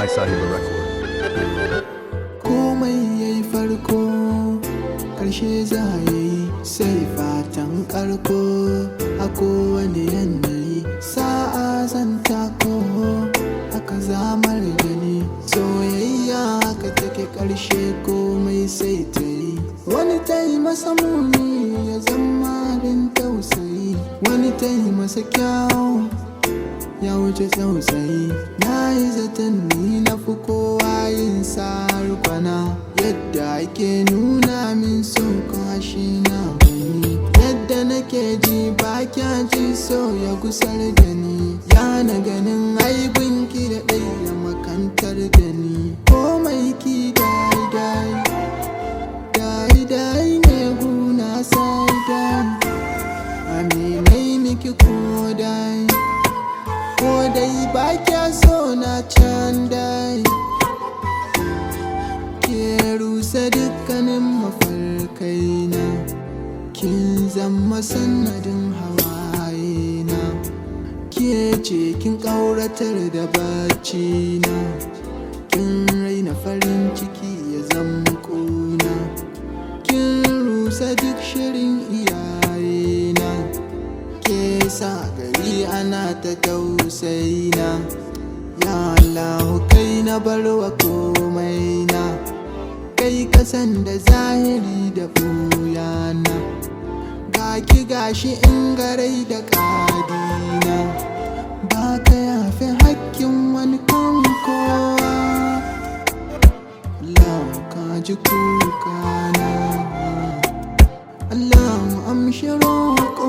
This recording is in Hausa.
My Sahiba Record. Komai yayi farko ƙarshe za yayi sai fatan ƙarko a kowane yanayi sa'a zan tako haka zamar gani soyayya haka take ƙarshe komai sai ta yi wani ta yi masa muni ya zama abin tausayi wani ta yi masa kyau ya wuce tausayi na yi zaton ni na fi kowa yin sarkwana yadda ake nuna min so kashi na bani yadda nake ji ba kya ji so ya gusar da ni ya na ganin aibinki da ɗaya makantar da ni komai ki dai ne guna sai dai aminai miki ko dai ko dai ba kya so na can dai ke rusa dukkanin mafarkaina kin zama sanadin hawayena ke ce kin ƙauratar da baccina kin raina farin ciki ya zama ƙuna kin rusa duk shirin iyayena ke sa gari ana ta tausayina ya Allah kai na barwa komai na kai kasan da zahiri da buyana ga ki gashi in garai da kadina ba ka yafe hakkin wani kan kowa Allah ka ji kukana Allah amshi roƙo